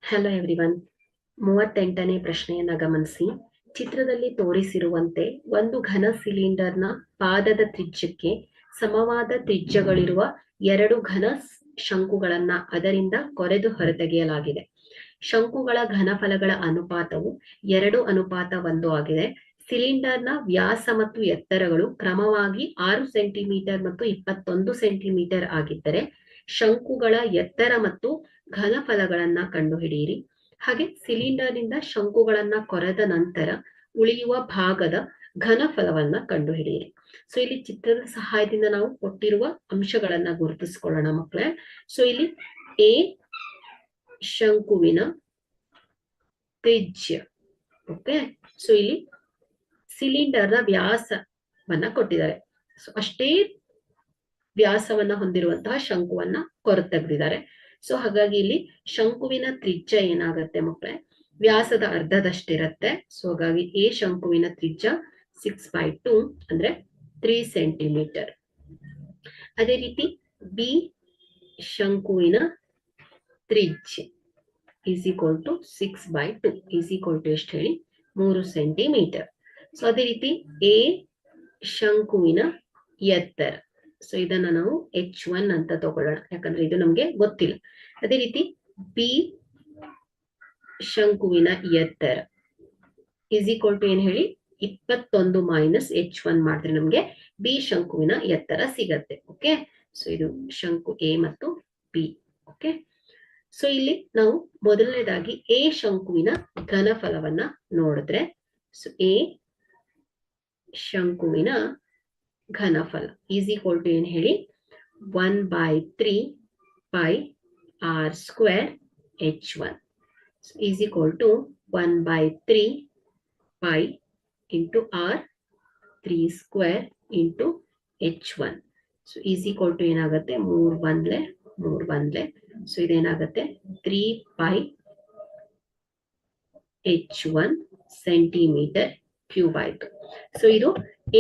Hello everyone. 38ನೇ ಪ್ರಶ್ನೆಯನ್ನ ಗಮನಿಸಿ. ಚಿತ್ರದಲ್ಲಿ ತೋರಿಸಿರುವಂತೆ ಒಂದು ಘನ ಸಿಲಿಂಡರ್ನ ಪಾದದ ತ್ರಿಜ್ಯಕ್ಕೆ ಸಮವಾದ ತ್ರಿಜ್ಯಗಳಿರುವ ಎರಡು ಘನ ಶಂಕುಗಳನ್ನ ಅದರಿಂದ ಕೊರೆದು ಹೊರತೆಗೆಯಲಾಗಿದೆ. ಶಂಕುಗಳ ಘನಫಲಗಳ ಅನುಪಾತವು 2:1 ಆಗಿದೆ. ಸಿಲಿಂಡರ್ನ ವ್ಯಾಸ ಮತ್ತು ಎತ್ತರಗಳು ಕ್ರಮವಾಗಿ 6 ಸೆಂಟಿಮೀಟರ್ ಮತ್ತು 21 ಸೆಂಟಿಮೀಟರ್ ಆಗಿದ್ದರೆ ಶಂಕುಗಳ ಎತ್ತರ ಮತ್ತು ಘನಫಲಗಳನ್ನ ಕಂಡುಹಿಡಿಯಿರಿ. ಹಾಗೆ ಸಿಲಿಂಡರ್ನಿಂದ ಶಂಕುಗಳನ್ನ ಕೊರೆದ ನಂತರ ಉಳಿಯುವ ಭಾಗದ ಘನಫಲವನ್ನ ಕಂಡುಹಿಡಿಯಿರಿ. ಸೊ ಇಲ್ಲಿ ಚಿತ್ರದ ಸಹಾಯದಿಂದ ನಾವು ಕೊಟ್ಟಿರುವ ಅಂಶಗಳನ್ನ ಗುರುತಿಸಿಕೊಳ್ಳೋಣ ಮಕ್ಕಳೇ. ಸೊ ಇಲ್ಲಿ ಎ ಶಂಕುವಿನ ತ್ರಿಜ್ಯ. ಓಕೆ, ಸೊ ಇಲ್ಲಿ ಸಿಲಿಂಡರ್ನ ವ್ಯಾಸವನ್ನ ಕೊಟ್ಟಿದ್ದಾರೆ. ಸೊ ಅಷ್ಟೇ ವ್ಯಾಸವನ್ನ ಹೊಂದಿರುವಂತಹ ಶಂಕುವನ್ನ ತೆಗೆದಿದ್ದಾರೆ. ಸೊ ಹಾಗಾಗಿ ಇಲ್ಲಿ ಶಂಕುವಿನ ತ್ರಿಜ್ಯ ಏನಾಗತ್ತೆ ಮಕ್ಕಳೇ, ವ್ಯಾಸದ ಅರ್ಧದಷ್ಟಿರತ್ತೆ. ಸೊ ಹಾಗಾಗಿ ಎ ಶಂಕುವಿನ ತ್ರಿಜ್ಯ 6/2 ಅಂದ್ರೆ 3 ಸೆಂಟಿಮೀಟರ್. ಅದೇ ರೀತಿ ಬಿ ಶಂಕುವಿನ ತ್ರಿಜ್ಯ = 6/2 ಎಷ್ಟು ಹೇಳಿ, 3 ಸೆಂಟಿಮೀಟರ್. ಸೊ ಅದೇ ರೀತಿ ಎ ಶಂಕುವಿನ ಎತ್ತರ. ಸೊ ಇದನ್ನ ನಾವು h1 ಅಂತ ತಗೊಳ್ಳೋಣ, ಯಾಕಂದ್ರೆ ಇದು ನಮ್ಗೆ ಗೊತ್ತಿಲ್ಲ. ಅದೇ ರೀತಿ ಬಿ ಶಂಕುವಿನ ಎತ್ತರ ಏನ್ ಹೇಳಿ, 21 - h1 ಮಾಡಿದ್ರೆ ನಮ್ಗೆ ಬಿ ಶಂಕುವಿನ ಎತ್ತರ ಸಿಗತ್ತೆ. ಓಕೆ, ಸೊ ಇದು ಶಂಕು ಎ ಮತ್ತು ಬಿ. ಓಕೆ, ಸೊ ಇಲ್ಲಿ ನಾವು ಮೊದಲನೇದಾಗಿ ಎ ಶಂಕುವಿನ ಘನಫಲವನ್ನ ನೋಡಿದ್ರೆ, ಸೊ ಎ ಶಂಕುವಿನ ಘನಫಲ ಏನ್ ಹೇಳಿ, 1/3 pi r² h1 1/3 pi into r3² into h1. So ಏನಾಗುತ್ತೆ, 3 ಸೊ ಇದೇನಾಗುತ್ತೆ 3 pi h1 ಸೆಂಟಿಮೀಟರ್ ಕ್ಯೂಬ್ ಆಯ್ತು. ಸೊ ಇದು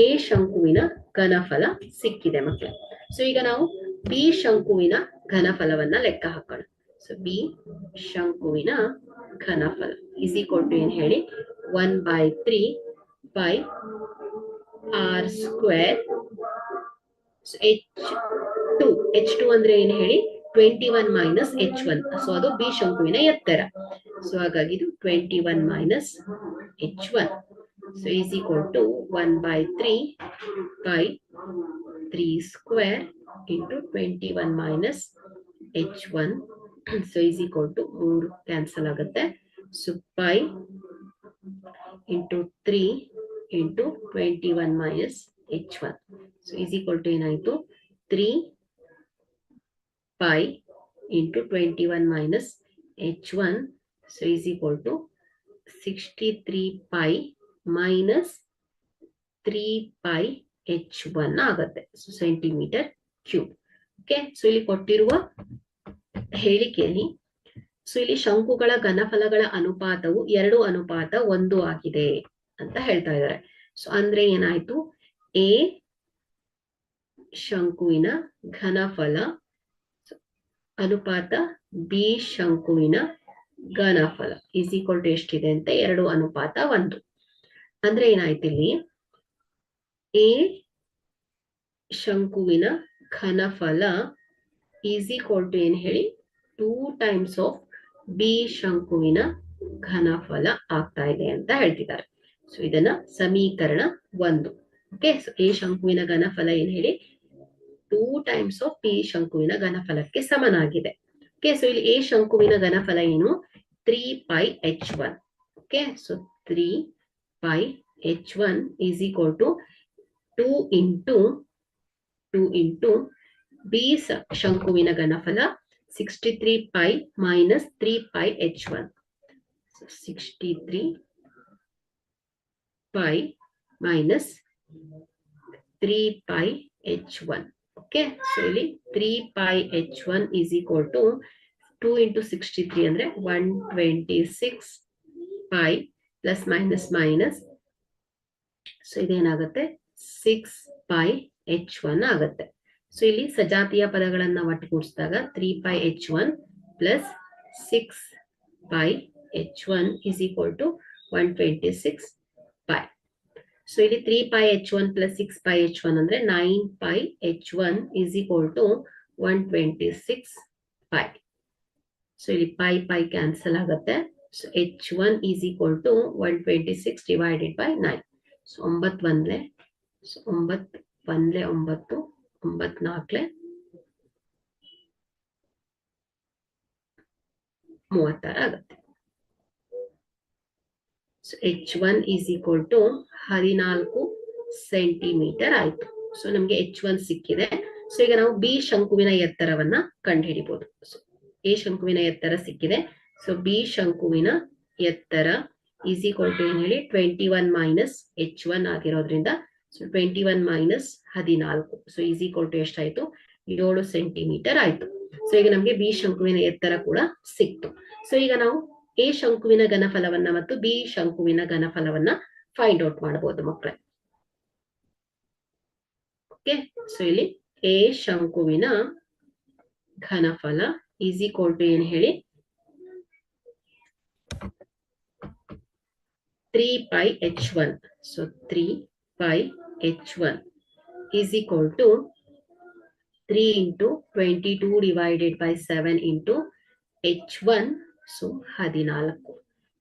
ಎ ಶಂಕುವಿನ ಘನಫಲ ಸಿಕ್ಕಿದೆ ಮಕ್ಕಳೇ. ಸೊ ಈಗ ನಾವು ಬಿ ಶಂಕುವಿನ ಘನಫಲವನ್ನ ಲೆಕ್ಕ ಹಾಕೋಣ. ಸೊ ಬಿ ಶಂಕುವಿನ ಘನಫಲ ಏನ್ ಹೇಳಿ, 1/3 pi r² h2 ಅಂದ್ರೆ ಏನ್ ಹೇಳಿ, 21 - h1. ಸೊ ಅದು ಬಿ ಶಂಕುವಿನ ಎತ್ತರ. ಸೊ ಹಾಗಾಗಿ ಇದು 21 - h1. So is equal to 1/3 pi 3² into 21 minus h1. So is equal to 3 cancel ಆಗುತ್ತೆ. So pi into 3 into 21 minus h1. So is equal to ಏನಾಯ್ತು, 3 pi into 21 minus h1. So is equal to 63 pi minus 3 pi h1 ಆಗುತ್ತೆ. So centimetre cube. Okay, so ಇಲ್ಲಿ ಕೊಟ್ಟಿರುವ ಹೇಳಿಕೆಯಲ್ಲಿ so ಇಲ್ಲಿ ಶಂಕುಗಳ ಘನಫಲಗಳ ಅನುಪಾತವು 2:1 ಆಗಿದೆ ಅಂತ ಹೇಳ್ತಾ ಇದ್ದಾರೆ. ಸೊ ಅಂದ್ರೆ ಏನಾಯ್ತು, ಎ ಶಂಕುವಿನ ಘನಫಲ ಅನುಪಾತ ಬಿ ಶಂಕುವಿನ ಘನಫಲ ಎಷ್ಟಿದೆ ಅಂತ 2:1. ಅಂದ್ರೆ ಏನಾಯ್ತು, ಇಲ್ಲಿ ಎ ಶಂಕುವಿನ ಘನಫಲ ಏನ್ ಹೇಳಿ, 2 times of ಬಿ ಶಂಕುವಿನ ಘನಫಲ ಆಗ್ತಾ ಇದೆ ಅಂತ ಹೇಳ್ತಿದ್ದಾರೆ. ಸೊ ಇದನ್ನ ಸಮೀಕರಣ 1. ಓಕೆ, ಸೊ ಎ ಶಂಕುವಿನ ಘನಫಲ ಏನ್ ಹೇಳಿ, 2 times of ಬಿ ಶಂಕುವಿನ ಘನಫಲಕ್ಕೆ ಸಮನಾಗಿದೆ. ಓಕೆ, ಸೊ ಇಲ್ಲಿ ಎ ಶಂಕುವಿನ ಘನಫಲ ಏನು, 3 pi h1. Okay, so 3 pi h1 is equal to 2 into B ಶಂಕುವಿನ ಘನಫಲ 63 pi minus 3 pi h1. So 63 pi minus 3 pi h1. Okay, so ಇಲ್ಲಿ 3 pi h1 is equal to 2 into 63 ಅಂದ್ರೆ 126 pi plus minus. So ಇದೇನಾಗುತ್ತೆ 6 pi h1 ಆಗುತ್ತೆ. So ಇಲ್ಲಿ ಸಜಾತಿಯ ಪದಗಳನ್ನ ಒಟ್ಟುಗೂಡಿಸಿದಾಗ 3 pi h1 plus 6 pi h1 is equal to 126 pi. So ಇಲ್ಲಿ 3 pi h1 plus 6 pi h1 ಅಂದ್ರೆ 9 pi h1 is equal to 126 pi. So ಇಲ್ಲಿ pi pi ಕ್ಯಾನ್ಸಲ್ ಆಗುತ್ತೆ. So h1 is equal to 126 divided by 9. So 9 ಒಂದ್ಲೆ, so 9 ಒಂದ್ಲೆ 9, 9 ನಾಲ್ಕಲೆ 36 ಆಗುತ್ತೆ. So h1 is equal to 14 centimetre ಆಯ್ತು. So ನಮ್ಗೆ h1 ಸಿಕ್ಕಿದೆ. ಸೊ ಈಗ ನಾವು ಬಿ ಶಂಕುವಿನ ಎತ್ತರವನ್ನ ಕಂಡುಹಿಡಿಬಹುದು. ಸೊ ಎ ಶಂಕುವಿನ ಎತ್ತರ ಸಿಕ್ಕಿದೆ. ಸೊ ಬಿ ಶಂಕುವಿನ ಎತ್ತರ is equal to ಏನ್ ಹೇಳಿ 21 ಮೈನಸ್ h1 ಆಗಿರೋದ್ರಿಂದ so 21 minus 14. So is equal to ಎಷ್ಟಾಯ್ತು 7 ಸೆಂಟಿಮೀಟರ್ ಆಯ್ತು. ಸೊ ಈಗ ನಮ್ಗೆ ಬಿ ಶಂಕುವಿನ ಎತ್ತರ ಕೂಡ ಸಿಕ್ತು. ಸೊ ಈಗ ನಾವು ಎ ಶಂಕುವಿನ ಘನಫಲವನ್ನ ಮತ್ತು ಬಿ ಶಂಕುವಿನ ಘನಫಲವನ್ನ ಫೈಂಡ್ ಔಟ್ ಮಾಡಬಹುದು ಮಕ್ಕಳೇ. ಓಕೆ, ಸೊ ಇಲ್ಲಿ ಎ ಶಂಕುವಿನ ಘನಫಲ ಈಸ್ ಈಕ್ವಲ್ ಟು ಏನ್ ಹೇಳಿ 3 pi h1. So 3 pi h1 is equal to 3 into 22 divided by 7 into h1. So 14.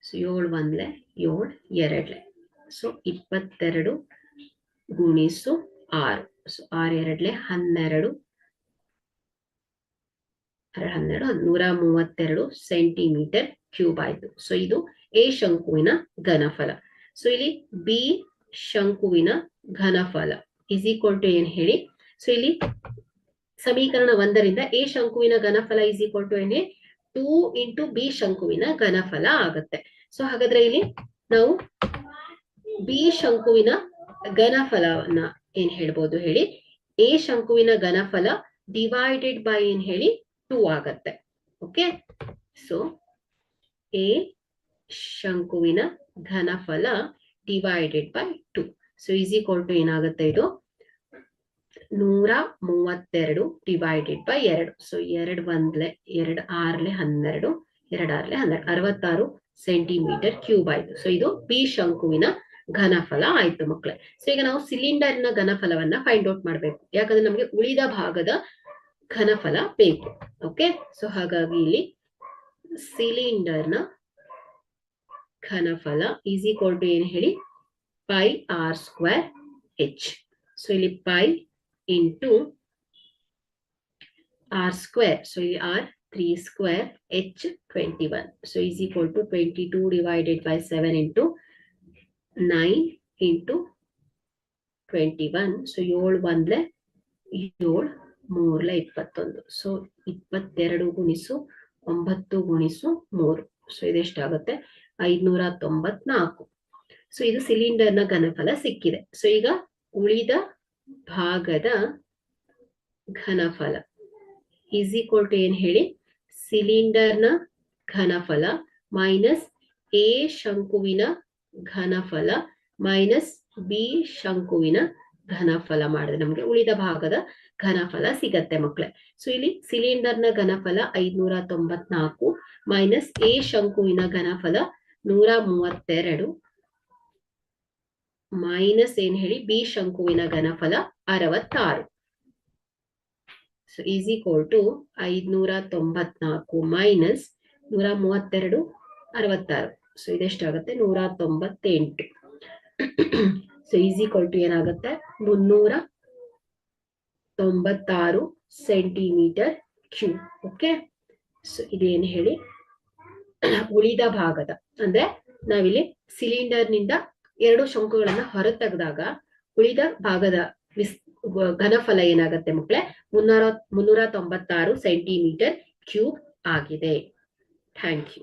So 7 ಒಂದ್ಲೆ 7 ಎರಡ್ಲೆ. ಸೊ 22 ಗುಣಿಸು 6. ಸೊ 6 ಎರಡ್ಲೆ 12, 132 ಸೆಂಟಿಮೀಟರ್ ಕ್ಯೂಬ್ ಆಯ್ತು. ಸೊ ಇದು ಎ ಶಂಕುವಿನ ಘನಫಲ. ಸೊ ಇಲ್ಲಿ ಬಿ ಶಂಕುವಿನ ಘನಫಲ ಇಸ್ ಈಕ್ವಲ್ ಟು ಏನ್ ಹೇಳಿ, ಸೊ ಇಲ್ಲಿ ಸಮೀಕರಣ 1ರಿಂದ ಎ ಶಂಕುವಿನ ಘನಫಲ ಇಸ್ ಈಕ್ವಲ್ ಟು ಏನ್ ಹೇಳಿ 2 ಇಂಟು ಬಿ ಶಂಕುವಿನ ಘನಫಲ ಆಗುತ್ತೆ. ಸೊ ಹಾಗಾದ್ರೆ ಇಲ್ಲಿ ನಾವು ಬಿ ಶಂಕುವಿನ ಘನಫಲವನ್ನ ಏನ್ ಹೇಳ್ಬೋದು ಹೇಳಿ, ಎ ಶಂಕುವಿನ ಘನಫಲ ಡಿವೈಡೆಡ್ ಬೈ ಏನ್ ಹೇಳಿ 2 ಆಗತ್ತೆ. ಓಕೆ, ಸೊ ಎ ಶಂಕುವಿನ ಘನಫಲ divided by 2. So is equal to ಏನಾಗುತ್ತೆ ಇದು 132 ಡಿವೈಡೆಡ್ ಬೈ 2. ಸೊ 2 ಒಂದ್ಲೆ 2 6ಲೆ 12, 2 6ಲೆ 12, 66 ಸೆಂಟಿಮೀಟರ್ ಕ್ಯೂಬ್ ಆಯ್ತು. ಸೊ ಇದು ಬಿ ಶಂಕುವಿನ ಘನಫಲ ಆಯ್ತು ಮಕ್ಕಳೇ. ಸೊ ಈಗ ನಾವು ಸಿಲಿಂಡರ್ ನ ಘನಫಲವನ್ನ ಫೈಂಡ್ ಔಟ್ ಮಾಡ್ಬೇಕು, ಯಾಕಂದ್ರೆ ನಮ್ಗೆ ಉಳಿದ ಭಾಗದ ಘನಫಲ ಬೇಕು. ಓಕೆ, ಸೊ ಹಾಗಾಗಿ ಇಲ್ಲಿ ಸಿಲಿಂಡರ್ ನ ಘನಫಲ ಈಸ್ ಈಕ್ವಲ್ ಟು ಏನ್ ಹೇಳಿ pi R square H. So ಇಲ್ಲಿ pi into R square. So ಇಲ್ಲಿ R 3 square, H 21. So is equal to 22 divided by 7 into 9 into 21. So 7 ಒಂದ್ಲೆ 7, 3ಲೆ 21. ಸೊ 22 ಗುಣಿಸು 9 ಗುಣಿಸು 3. ಸೊ ಇದೆಷ್ಟಾಗುತ್ತೆ 594. ಸೊ ಇದು ಸಿಲಿಂಡರ್ ನ ಘನಫಲ ಸಿಕ್ಕಿದೆ. ಸೊ ಈಗ ಉಳಿದ ಭಾಗದ ಘನಫಲ ಈಸ್ ಈಕ್ವಲ್ ಟು ಏನ್ ಹೇಳಿ ಸಿಲಿಂಡರ್ ನ ಘನಫಲ ಮೈನಸ್ ಎ ಶಂಕುವಿನ ಘನಫಲ ಮೈನಸ್ ಬಿ ಶಂಕುವಿನ ಘನಫಲ ಮಾಡಿದ್ರೆ ನಮ್ಗೆ ಉಳಿದ ಭಾಗದ ಘನಫಲ ಸಿಗತ್ತೆ ಮಕ್ಕಳೇ. ಸೊ ಇಲ್ಲಿ ಸಿಲಿಂಡರ್ ನ ಘನಫಲ 594 ಮೈನಸ್ ಎ ಶಂಕುವಿನ ಘನಫಲ 132 ಮೈನಸ್ ಏನ್ ಹೇಳಿ ಬಿ ಶಂಕುವಿನ ಘನಫಲ 66. So is equal to 594 minus 132 66. So ಇದೆಷ್ಟಾಗುತ್ತೆ 198. ಸೊ ಈಸ್ ಈಕ್ವಲ್ ಟು ಏನಾಗುತ್ತೆ 396 ಸೆಂಟಿಮೀಟರ್ ಕ್ಯೂಬ್. ಓಕೆ, ಸೊ ಇದೇನು ಹೇಳಿ ಉಳಿದ ಭಾಗದ, ಅಂದ್ರೆ ನಾವಿಲ್ಲಿ ಸಿಲಿಂಡರ್ ನಿಂದ 2 ಶಂಕುಗಳನ್ನ ಹೊರತೆಗೆದಾಗ ಉಳಿದ ಭಾಗದ ಘನಫಲ ಏನಾಗುತ್ತೆ ಮಕ್ಕಳೇ 396 ಸೆಂಟಿಮೀಟರ್ ಕ್ಯೂಬ್ ಆಗಿದೆ. Thank you.